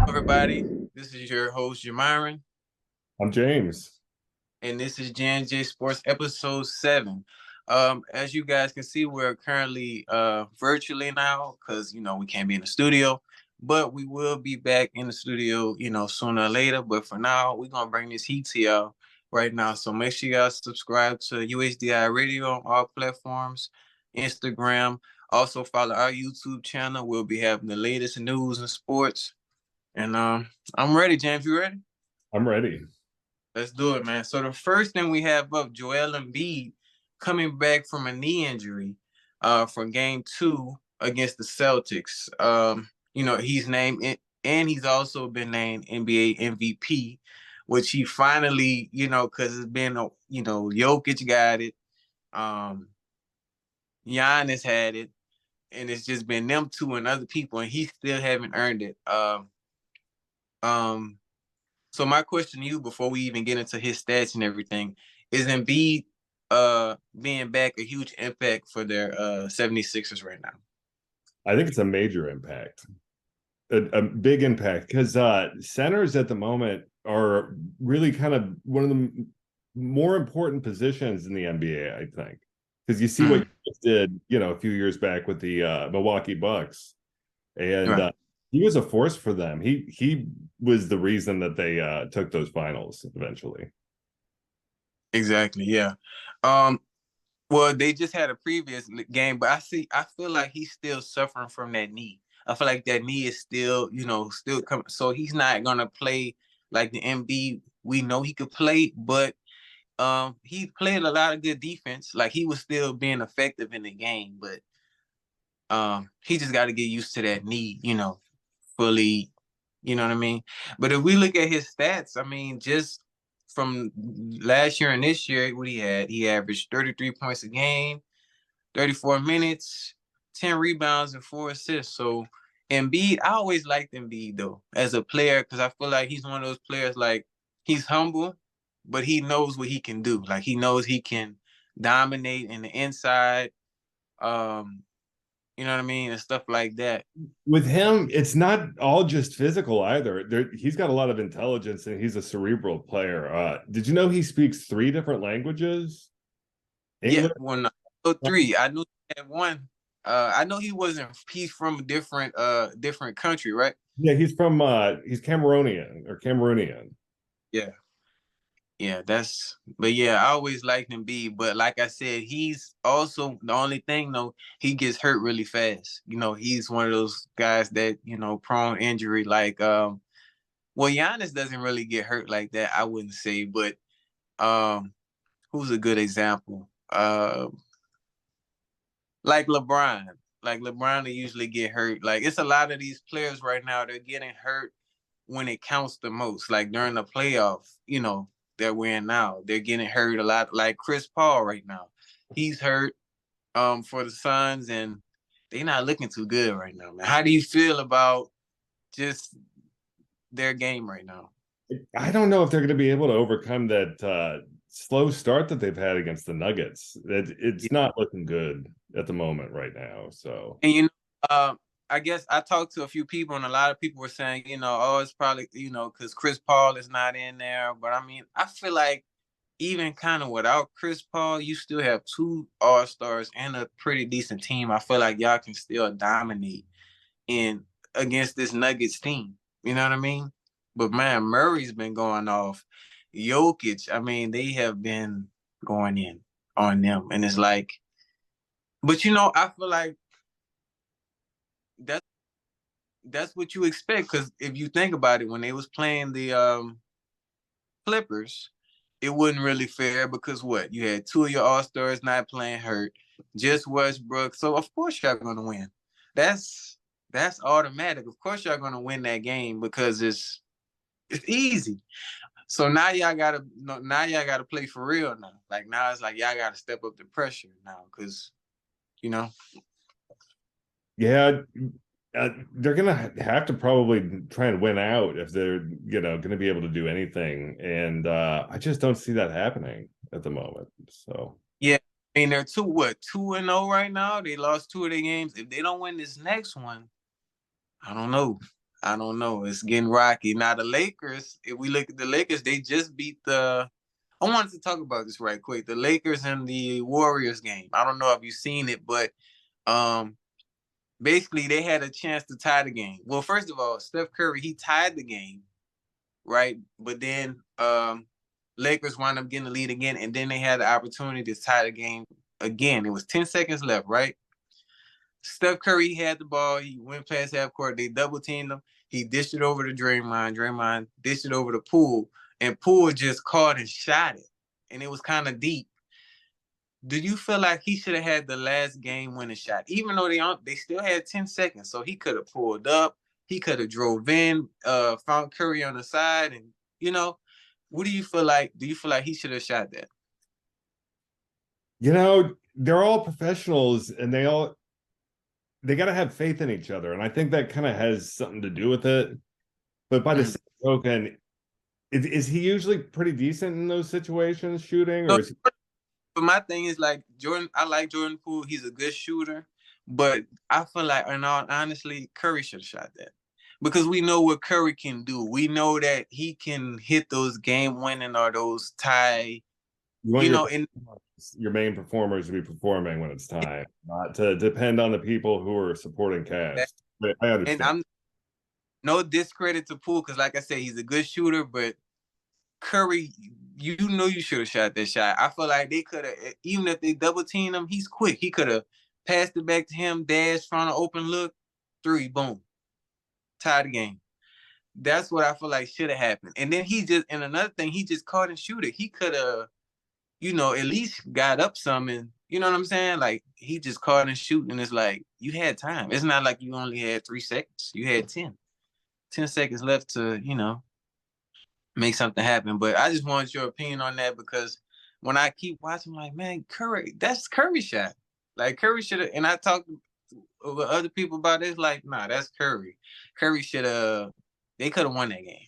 Everybody. This is your host, Jamiron, I'm James. and this is J Sports episode 7. As you guys can see, we're currently virtually now because we can't be in the studio, but we will be back in the studio, sooner or later. But for now, we're gonna bring this heat to y'all right now. So make sure you guys subscribe to UHDI Radio on all platforms, Instagram. Also follow our YouTube channel. We'll be having the latest news and sports. And I'm ready, James. You ready? I'm ready. Let's do it, man. So the first thing we have up, Joel Embiid coming back from a knee injury for game 2 against the Celtics. He's named and he's also been named NBA MVP, which he finally, because it's been Jokic got it, um, Giannis had it, and it's just been them two and other people, and he still haven't earned it. Um So my question to you before we even get into his stats and everything is Embiid being back a huge impact for their 76ers right now? I think it's a major impact, a big impact, because centers at the moment are really kind of one of the more important positions in the NBA, I think, because you see what Mm, you just did, a few years back with the Milwaukee Bucks, and right. he was a force for them. He was the reason that they took those finals eventually. Exactly. Yeah. Um well, they just had a previous game, but I feel like he's still suffering from that knee. I feel like that knee is still, still coming. So he's not gonna play like the MB we know he could play, but he played a lot of good defense. Like he was still being effective in the game, but he just got to get used to that knee, fully, you know what I mean? But if we look at his stats, I mean, just from last year and this year, what he averaged 33 points a game, 34 minutes, 10 rebounds, and 4 assists. So Embiid, I always liked Embiid though, as a player, because I feel like he's one of those players, like, he's humble, but he knows what he can do. Like, he knows he can dominate in the inside. Um, you know what I mean, and stuff like that. With him, it's not all just physical either. He's got a lot of intelligence and he's a cerebral player. Did you know he speaks three different languages? Yeah, English? well, no, so three. I knew he had one. I know he wasn't. He's from a different country, right? Yeah, he's Cameroonian or Cameroonian. Yeah, yeah. But yeah, I always liked him. But like I said, he's also the only thing though. He gets hurt really fast. He's one of those guys that prone injury. Like, well, Giannis doesn't really get hurt like that. I wouldn't say, but who's a good example? Like LeBron. Like LeBron, they usually get hurt. Like, it's a lot of these players right now, they're getting hurt when it counts the most. Like during the playoff, that we're in now. They're getting hurt a lot. Like Chris Paul right now. He's hurt for the Suns, and they're not looking too good right now, man. How do you feel about just their game right now? I don't know if they're going to be able to overcome that slow start that they've had against the Nuggets. It's not looking good at the moment right now. So And I guess I talked to a few people, and a lot of people were saying, oh, it's probably, because Chris Paul is not in there. But I mean, I feel like even kind of without Chris Paul, you still have two All Stars and a pretty decent team. I feel like y'all can still dominate in against this Nuggets team. You know what I mean? But man, Murray's been going off. Jokic, I mean, they have been going in on them, and it's like, but I feel like that's that's what you expect, because if you think about it, when they was playing the Clippers, it wasn't really fair because what? You had two of your all-stars not playing hurt, just Westbrook. So of course y'all gonna win. That's automatic. Of course y'all gonna win that game because it's easy. So now y'all gotta play for real now. Like now it's like y'all gotta step up the pressure now because you know yeah, they're going to have to probably try and win out if they're going to be able to do anything. And I just don't see that happening at the moment. So yeah. I mean they're 2-0 right now. They lost two of their games. If they don't win this next one, I don't know. I don't know. It's getting rocky. Now the Lakers, if we look at the Lakers, they just beat the I wanted to talk about this right quick. The Lakers and the Warriors game. I don't know if you've seen it, but um basically they had a chance to tie the game. Well, first of all, Steph Curry, he tied the game, right? But then Lakers wound up getting the lead again, and then they had the opportunity to tie the game again. It was 10 seconds left, right? Steph Curry had the ball. He went past half court. They double teamed him. He dished it over to Draymond. Draymond dished it over to Poole, and Poole just caught and shot it, and it was kind of deep. Do you feel like he should have had the last game winning shot, even though they still had 10 seconds? So he could have pulled up. He could have drove in, found Curry on the side, and you know, what do you feel like? Do you feel like he should have shot that? You know, they're all professionals, and they got to have faith in each other, and I think that kind of has something to do with it. But by the Mm. same token, is he usually pretty decent in those situations shooting, No, or is he? but my thing is like Jordan. I like Jordan Poole. He's a good shooter, but I feel like, in all honestly, Curry should have shot that because we know what Curry can do. We know that he can hit those game winning or those tie. You want You know, and your main performers to be performing when it's time, not to depend on the people who are supporting cast. But I and understand. I'm no discredit to Poole because, like I said, he's a good shooter, but Curry, you know, you should have shot that shot. I feel like they could have, even if they double teamed him, he's quick. He could have passed it back to him, dash, found an open look, three, boom, tie the game. That's what I feel like should have happened. And then and another thing, he just caught and shoot it. He could have, at least got up some and, you know what I'm saying? Like, he just caught and shoot, and it's like, you had time. It's not like you only had 3 seconds. You had 10 seconds left to, make something happen. But I just want your opinion on that because when I keep watching, I'm like, man, Curry, that's Curry shot. Like Curry should have, and I talked with other people about this, like, nah, that's Curry. Curry should have, they could have won that game.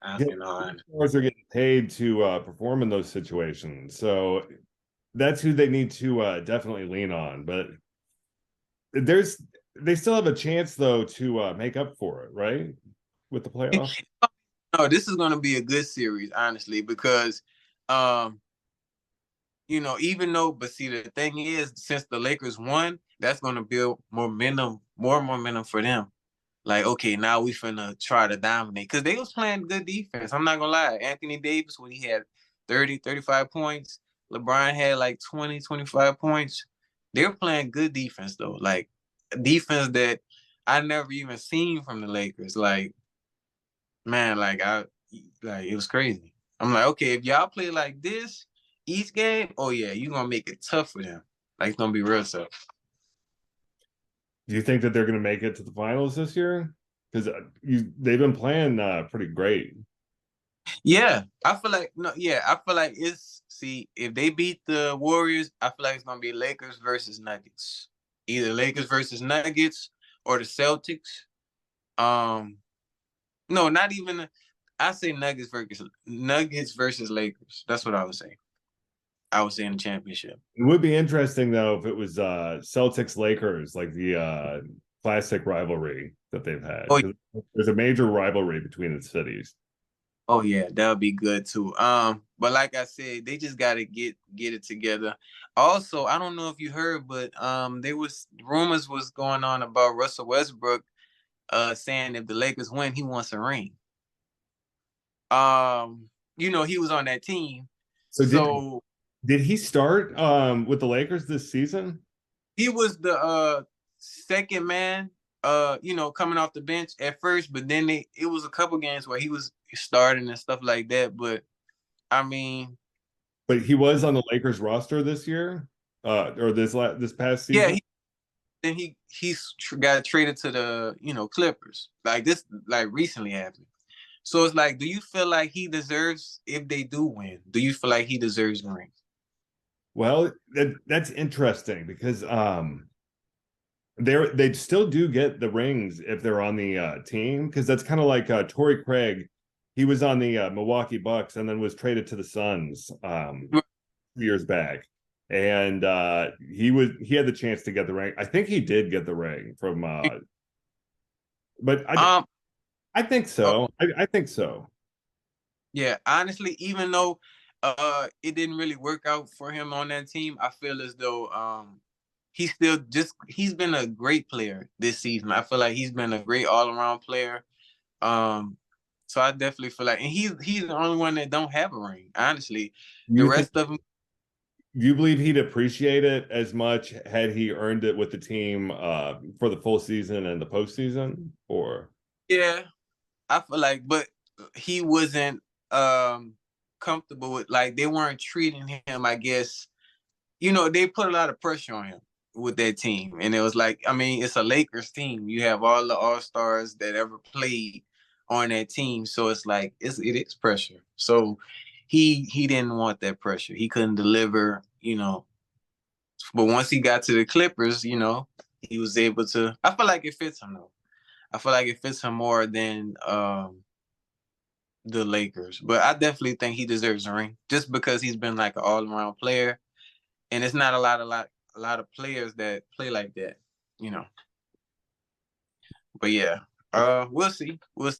Yeah, You know, stars are getting paid to perform in those situations, so that's who they need to definitely lean on. But there's they still have a chance though to make up for it, right? With the playoff. no, this is going to be a good series, honestly, because, um, even though, but see, the thing is, since the Lakers won, that's going to build momentum, more momentum for them. Like, okay, now we finna try to dominate. Because they was playing good defense. I'm not going to lie. Anthony Davis, when he had 30, 35 points, LeBron had like 20, 25 points. They were playing good defense, though. Like, defense that I never even seen from the Lakers. Like, man, it was crazy. I'm like, okay, if y'all play like this each game, oh yeah, you're gonna make it tough for them. Like it's gonna be real tough. Do you think that they're going to make it to the finals this year? Because they've been playing pretty great. Yeah, I feel like no, yeah, I feel like it's see if they beat the Warriors, I feel like it's gonna be Lakers versus Nuggets. Either Lakers versus Nuggets or the Celtics. Um, no, not even. I say Nuggets versus Lakers. That's what I would say. I would say in the championship. It would be interesting though if it was Celtics Lakers, like the classic rivalry that they've had. Oh, 'Cause there's a major rivalry between the cities. oh yeah, that would be good too. But like I said, they just gotta get it together. Also, I don't know if you heard, but there was rumors was going on about Russell Westbrook saying if the Lakers win, he wants a ring. He was on that team. So So did he start with the Lakers this season? he was the second man, coming off the bench at first, but then it was a couple games where he was starting and stuff like that. But I mean, But he was on the Lakers roster this year, or this past yeah, season. then got traded to the Clippers. Like this, like recently happened. So it's like, do you feel like he deserves if they do win? Do you feel like he deserves the ring? Well, that's interesting because they still do get the rings if they're on the team because that's kind of like Torrey Craig. He was on the Milwaukee Bucks and then was traded to the Suns 2 years back, and he had the chance to get the ring. I think he did get the ring from But Um, I think oh, so. I think so. yeah, honestly, even though it didn't really work out for him on that team, I feel as though he's been a great player this season. I feel like he's been a great all around player. Um, so I definitely feel like, and he's the only one that don't have a ring. Honestly, the You think rest of them, you believe he'd appreciate it as much had he earned it with the team for the full season and the postseason? Or yeah, I feel like, but he wasn't comfortable with, like, they weren't treating him, I guess. They put a lot of pressure on him with that team. And it was like, I mean, it's a Lakers team. You have all the all-stars that ever played on that team. So it's like it is pressure. So he didn't want that pressure. He couldn't deliver. But once he got to the Clippers, he was able to. I feel like it fits him though. I feel like it fits him more than the Lakers. But I definitely think he deserves a ring just because he's been like an all-around player, and it's not a lot of players that play like that. you know. But yeah, we'll see. We'll